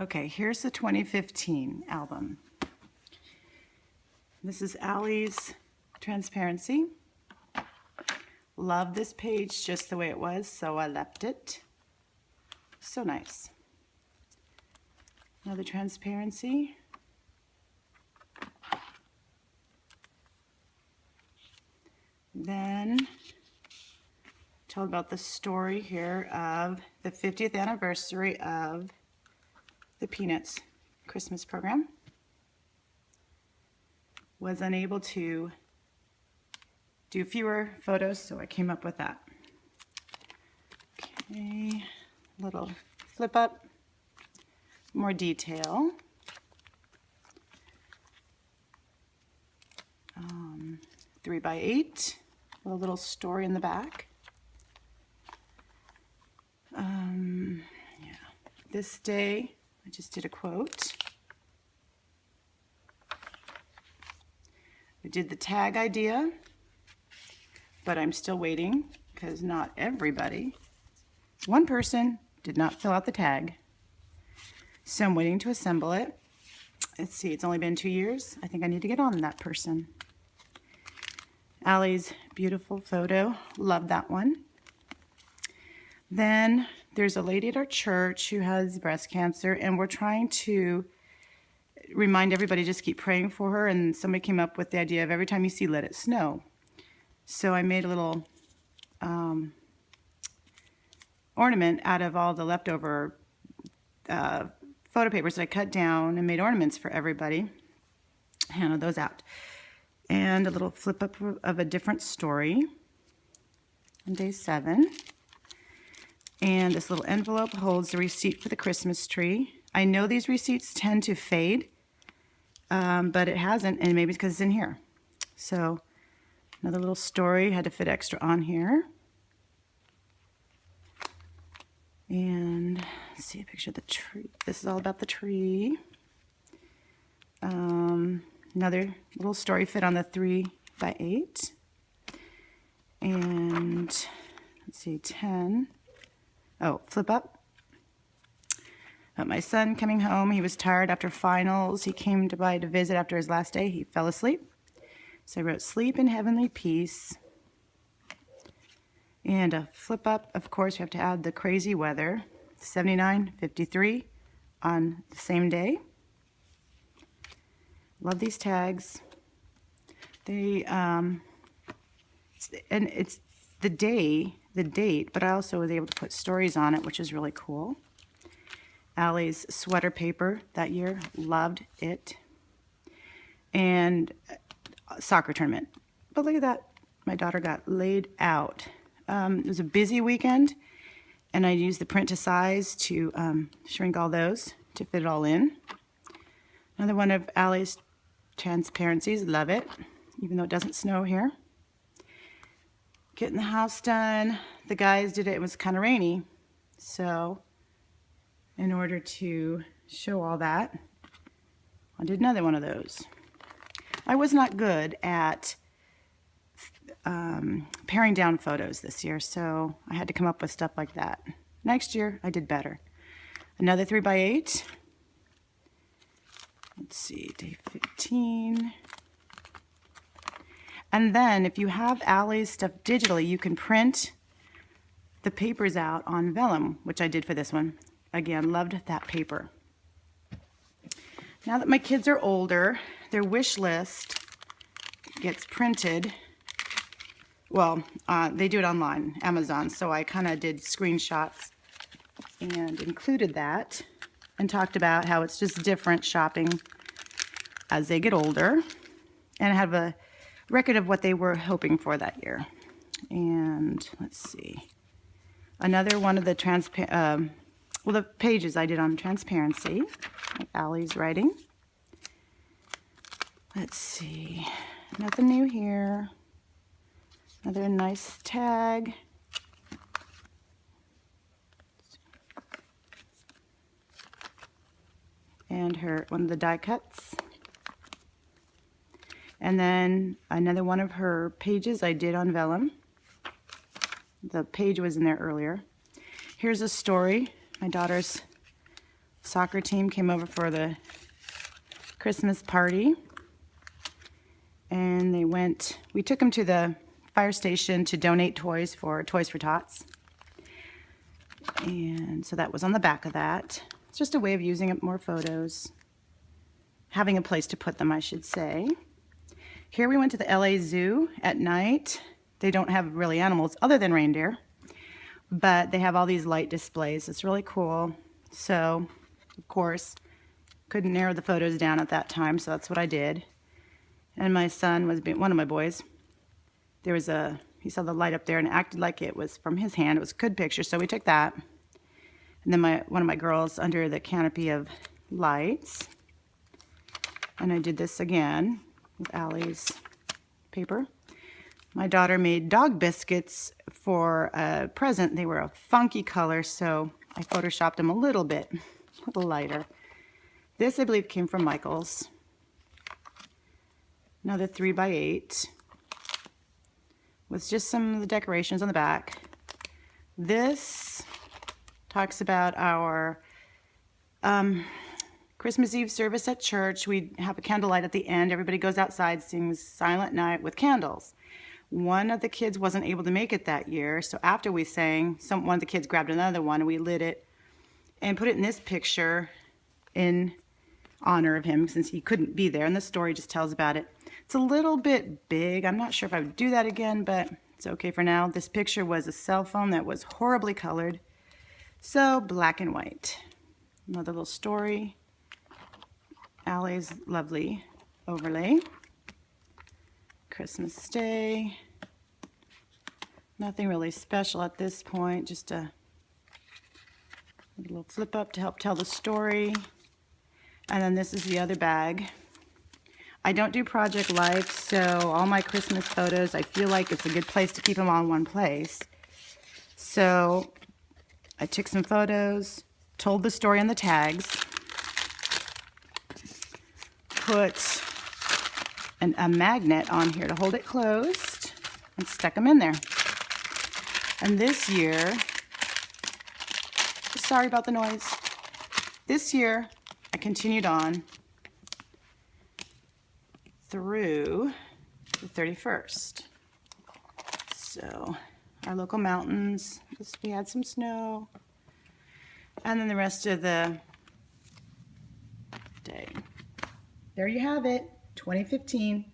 Okay, here's the 2015 album. This is Allie's Transparency. Love this page just the way it was, so I left it. So nice. Another Transparency. Then tell about the story here of the 50th anniversary of the Peanuts Christmas program. Was unable to do fewer photos, so I came up with that. Okay, little flip up, more detail. 3x8, with a little story in the back. Yeah, this day I just did a quote. We did the tag idea, but I'm still waiting because not everybody, one person did not fill out the tag. So I'm waiting to assemble it. Let's see, it's only been 2 years. I think I need to get on that person. Allie's beautiful photo, love that one. Then there's a lady at our church who has breast cancer, and we're trying to remind everybody just keep praying for her, and somebody came up with the idea of every time you see let it snow. So I made a little ornament out of all the leftover photo papers that I cut down and made ornaments for everybody. Handed those out. And a little flip up of a different story on day 7. And this little envelope holds the receipt for the Christmas tree. I know these receipts tend to fade, but it hasn't, and maybe it's because it's in here. So another little story, had to fit extra on here. And let's see a picture of the tree. This is all about the tree. Another little story fit on the 3x8. And let's see, 10. Oh, flip up. My son coming home, he was tired after finals. He came by to visit after his last day. He fell asleep. So I wrote, sleep in heavenly peace. And a flip up, of course, we have to add the crazy weather. 79, 53 on the same day. Love these tags. They, and it's the date, but I also was able to put stories on it, which is really cool. Allie's sweater paper that year, loved it. And soccer tournament. But look at that, my daughter got laid out. It was a busy weekend, and I used the print to size to shrink all those to fit it all in. Another one of Allie's Transparencies, love it, even though it doesn't snow here. Getting the house done. The guys did it, it was kind of rainy, so in order to show all that, I did another one of those. I was not good at paring down photos this year, so I had to come up with stuff like that. Next year, I did better. Another 3x8. Let's see, day 15. And then if you have Allie's stuff digitally, you can print the papers out on vellum, which I did for this one. Again, loved that paper. Now that my kids are older, their wish list gets printed. Well, they do it online, Amazon, so I kind of did screenshots and included that and talked about how it's just different shopping as they get older, and have a record of what they were hoping for that year. And let's see, another one of the the pages I did on Transparency, like Allie's writing. Let's see, nothing new here. Another nice tag. And one of the die cuts. And then another one of her pages I did on vellum. The page was in there earlier. Here's a story. My daughter's soccer team came over for the Christmas party. And we took them to the fire station to donate toys for Toys for Tots. And so that was on the back of that. It's just a way of using up more photos. Having a place to put them, I should say. Here we went to the LA Zoo at night. They don't have really animals other than reindeer, but they have all these light displays. It's really cool. So, of course, couldn't narrow the photos down at that time, so that's what I did. And my son was one of my boys. He saw the light up there and acted like it was from his hand. It was a good picture, so we took that. And then one of my girls under the canopy of lights. And I did this again with Allie's paper. My daughter made dog biscuits for a present. They were a funky color, so I photoshopped them a little bit, a little lighter. This, I believe, came from Michael's. Another 3x8 with just some of the decorations on the back. This talks about our Christmas Eve service at church. We have a candlelight at the end. Everybody goes outside, sings Silent Night with candles. One of the kids wasn't able to make it that year, so after we sang, one of the kids grabbed another one and we lit it and put it in this picture in honor of him since he couldn't be there, and the story just tells about it. It's a little bit big. I'm not sure if I would do that again, but it's okay for now. This picture was a cell phone that was horribly colored, so black and white. Another little story. Allie's lovely overlay. Christmas Day. Nothing really special at this point, just a little flip up to help tell the story. And then this is the other bag. I don't do Project Life, so all my Christmas photos, I feel like it's a good place to keep them all in one place. So I took some photos, told the story on the tags, put a magnet on here to hold it closed, and stuck them in there. And this year, sorry about the noise, this year I continued on through the 31st. So our local mountains, we had some snow, and then the rest of the day. There you have it, 2015.